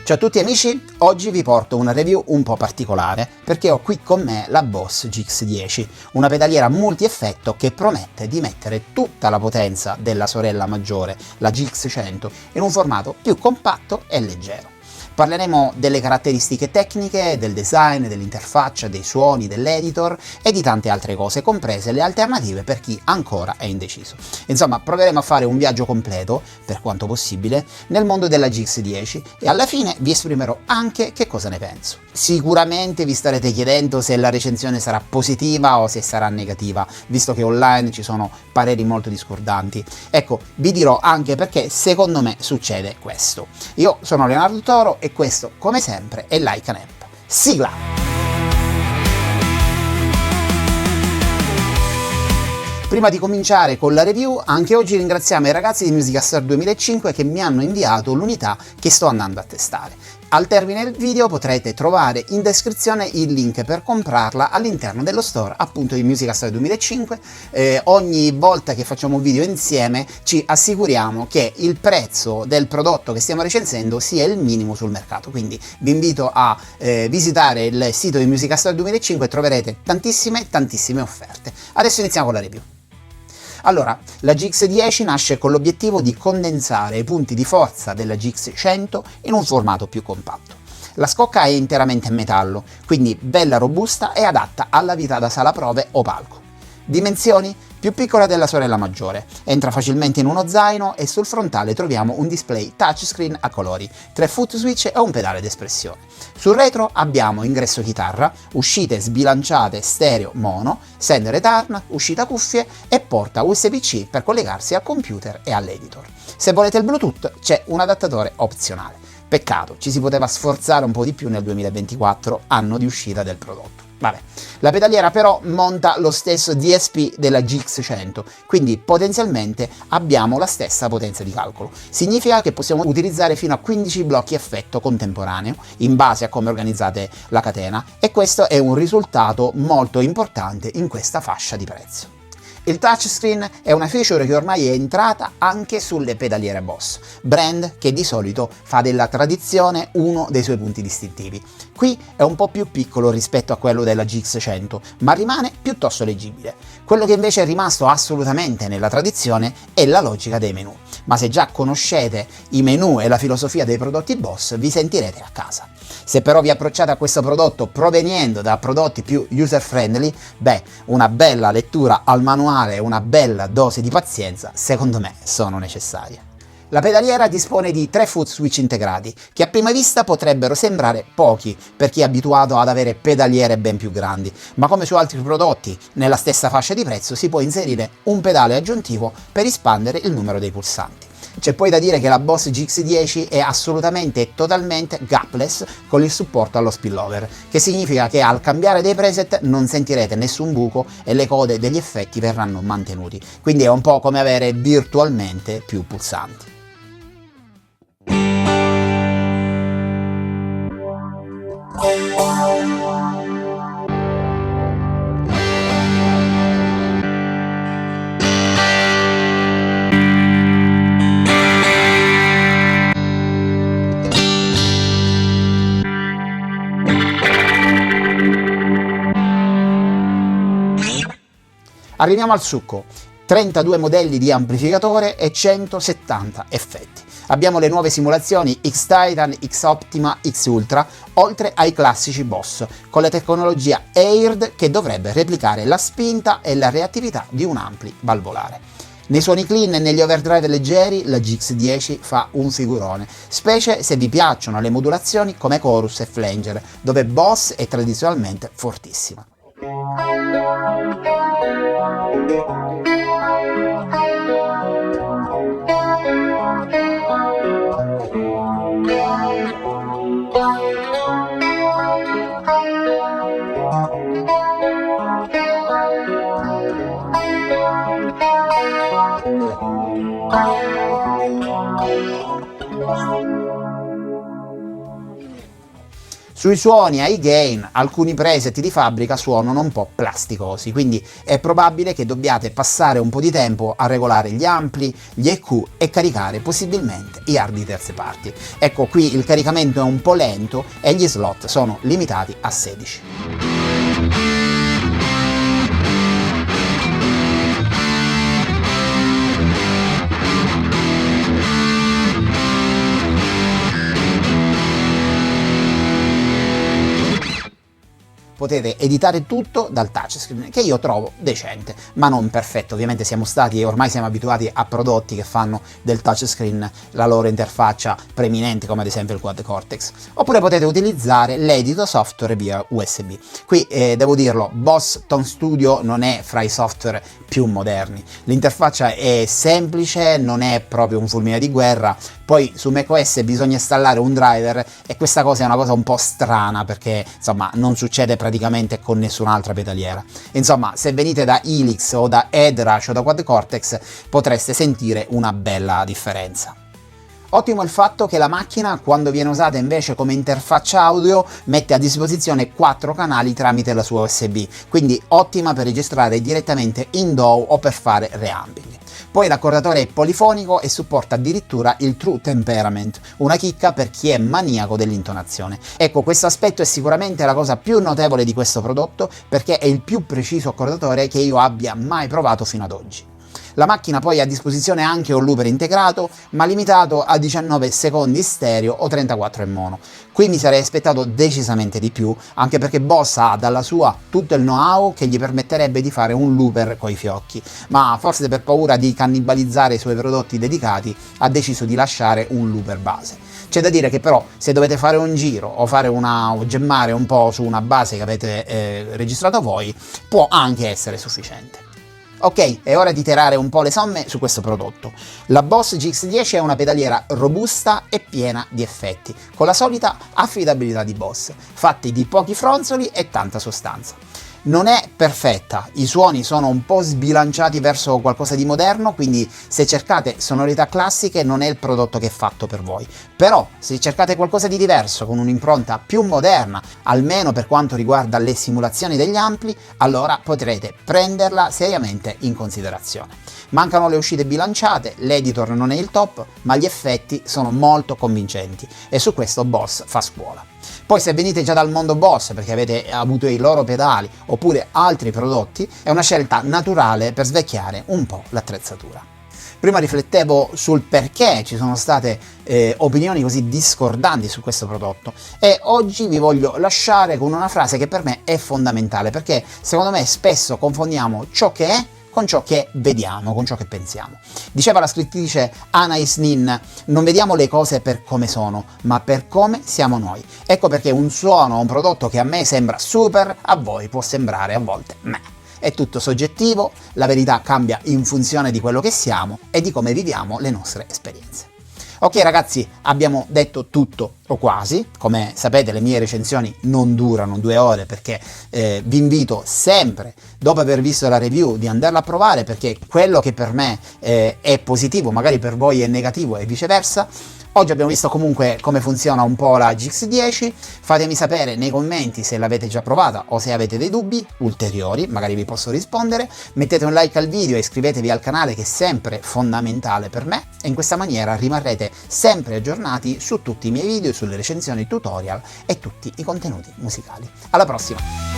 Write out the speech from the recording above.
Ciao a tutti amici, oggi vi porto una review un po' particolare perché ho qui con me la Boss GX10, una pedaliera multi-effetto che promette di mettere tutta la potenza della sorella maggiore, la GX100, in un formato più compatto e leggero. Parleremo delle caratteristiche tecniche, del design, dell'interfaccia, dei suoni, dell'editor e di tante altre cose, comprese le alternative per chi ancora è indeciso. Insomma, proveremo a fare un viaggio completo, per quanto possibile, nel mondo della GX10 e alla fine vi esprimerò anche che cosa ne penso. Sicuramente vi starete chiedendo se la recensione sarà positiva o se sarà negativa, visto che online ci sono pareri molto discordanti. Ecco, vi dirò anche perché secondo me succede questo. Io sono Leonardo Toro e questo, come sempre, è Like an App. Sigla! Prima di cominciare con la review, anche oggi ringraziamo i ragazzi di Musica Star 2005 che mi hanno inviato l'unità che sto andando a testare. Al termine del video potrete trovare in descrizione il link per comprarla all'interno dello store appunto di Musica Star 2005. Ogni volta che facciamo un video insieme ci assicuriamo che il prezzo del prodotto che stiamo recensendo sia il minimo sul mercato, quindi vi invito a visitare il sito di Musica Star 2005 e troverete tantissime offerte. Adesso iniziamo con la review. Allora, la GX10 nasce con l'obiettivo di condensare i punti di forza della GX100 in un formato più compatto. La scocca è interamente in metallo, quindi bella robusta e adatta alla vita da sala prove o palco. Dimensioni? Più piccola della sorella maggiore, entra facilmente in uno zaino e sul frontale troviamo un display touchscreen a colori, 3 foot switch e un pedale d'espressione. Sul retro abbiamo ingresso chitarra, uscite sbilanciate stereo mono, send return, uscita cuffie e porta USB-C per collegarsi al computer e all'editor. Se volete il Bluetooth c'è un adattatore opzionale. Peccato, ci si poteva sforzare un po' di più nel 2024, anno di uscita del prodotto. Vabbè, la pedaliera però monta lo stesso DSP della GX100, quindi potenzialmente abbiamo la stessa potenza di calcolo. Significa che possiamo utilizzare fino a 15 blocchi effetto contemporaneo in base a come organizzate la catena e questo è un risultato molto importante in questa fascia di prezzo. Il touchscreen è una feature che ormai è entrata anche sulle pedaliere Boss, brand che di solito fa della tradizione uno dei suoi punti distintivi. Qui è un po' più piccolo rispetto a quello della GX100, ma rimane piuttosto leggibile. Quello che invece è rimasto assolutamente nella tradizione è la logica dei menu, ma se già conoscete i menu e la filosofia dei prodotti Boss vi sentirete a casa. Se però vi approcciate a questo prodotto proveniendo da prodotti più user friendly, beh, una bella lettura al manuale e una bella dose di pazienza secondo me sono necessarie. La pedaliera dispone di 3 foot switch integrati, che a prima vista potrebbero sembrare pochi per chi è abituato ad avere pedaliere ben più grandi, ma come su altri prodotti nella stessa fascia di prezzo si può inserire un pedale aggiuntivo per espandere il numero dei pulsanti. C'è poi da dire che la Boss GX10 è assolutamente e totalmente gapless con il supporto allo spillover, che significa che al cambiare dei preset non sentirete nessun buco e le code degli effetti verranno mantenuti, quindi è un po' come avere virtualmente più pulsanti. Arriviamo al succo, 32 modelli di amplificatore e 170 effetti. Abbiamo le nuove simulazioni X-Titan, X-Optima, X-Ultra, oltre ai classici Boss, con la tecnologia AIRD che dovrebbe replicare la spinta e la reattività di un ampli valvolare. Nei suoni clean e negli overdrive leggeri la GX10 fa un figurone, specie se vi piacciono le modulazioni come chorus e flanger, dove Boss è tradizionalmente fortissima. Sui suoni high gain alcuni preset di fabbrica suonano un po' plasticosi, quindi è probabile che dobbiate passare un po' di tempo a regolare gli ampli, gli EQ e caricare possibilmente i hard di terze parti. Ecco, qui il caricamento è un po' lento e gli slot sono limitati a 16. Potete editare tutto dal touchscreen, che io trovo decente, ma non perfetto. Ovviamente ormai siamo abituati a prodotti che fanno del touchscreen la loro interfaccia preeminente, come ad esempio il Quad Cortex. Oppure potete utilizzare l'editor software via USB. Qui devo dirlo, Boss Tone Studio non è fra i software più moderni. L'interfaccia è semplice, non è proprio un fulmine di guerra. Poi su macOS bisogna installare un driver e questa cosa è una cosa un po' strana, perché insomma non succede praticamente con nessun'altra pedaliera. Insomma, se venite da Helix o da Edrush o da Quad Cortex potreste sentire una bella differenza. Ottimo il fatto che la macchina, quando viene usata invece come interfaccia audio, mette a disposizione 4 canali tramite la sua USB, quindi ottima per registrare direttamente in DAW o per fare reamping. Poi l'accordatore è polifonico e supporta addirittura il True Temperament, una chicca per chi è maniaco dell'intonazione. Ecco, questo aspetto è sicuramente la cosa più notevole di questo prodotto, perché è il più preciso accordatore che io abbia mai provato fino ad oggi. La macchina poi ha a disposizione anche un looper integrato, ma limitato a 19 secondi stereo o 34 in mono. Qui mi sarei aspettato decisamente di più, anche perché Boss ha dalla sua tutto il know-how che gli permetterebbe di fare un looper coi fiocchi, ma forse per paura di cannibalizzare i suoi prodotti dedicati ha deciso di lasciare un looper base. C'è da dire che però se dovete fare un giro o gemmare un po' su una base che avete registrato voi, può anche essere sufficiente. Ok, è ora di tirare un po' le somme su questo prodotto. La Boss GX10 è una pedaliera robusta e piena di effetti, con la solita affidabilità di Boss, fatti di pochi fronzoli e tanta sostanza. Non è perfetta, i suoni sono un po' sbilanciati verso qualcosa di moderno, quindi se cercate sonorità classiche non è il prodotto che è fatto per voi. Però se cercate qualcosa di diverso, con un'impronta più moderna, almeno per quanto riguarda le simulazioni degli ampli, allora potrete prenderla seriamente in considerazione. Mancano le uscite bilanciate, l'editor non è il top, ma gli effetti sono molto convincenti e su questo Boss fa scuola. Poi se venite già dal mondo Boss perché avete avuto i loro pedali oppure altri prodotti, è una scelta naturale per svecchiare un po' l'attrezzatura. Prima riflettevo sul perché ci sono state opinioni così discordanti su questo prodotto e oggi vi voglio lasciare con una frase che per me è fondamentale, perché secondo me spesso confondiamo ciò che è con ciò che vediamo, con ciò che pensiamo. Diceva la scrittrice Anais Nin: non vediamo le cose per come sono, ma per come siamo noi. Ecco perché un suono o un prodotto che a me sembra super, a voi può sembrare a volte meh. È tutto soggettivo, la verità cambia in funzione di quello che siamo e di come viviamo le nostre esperienze. Ok ragazzi, abbiamo detto tutto o quasi. Come sapete le mie recensioni non durano 2 ore, perché vi invito sempre, dopo aver visto la review, di andarla a provare, perché quello che per me è positivo magari per voi è negativo e viceversa. Oggi abbiamo visto comunque come funziona un po' la GX10, fatemi sapere nei commenti se l'avete già provata o se avete dei dubbi ulteriori, magari vi posso rispondere, mettete un like al video e iscrivetevi al canale che è sempre fondamentale per me e in questa maniera rimarrete sempre aggiornati su tutti i miei video, sulle recensioni tutorial e tutti i contenuti musicali. Alla prossima!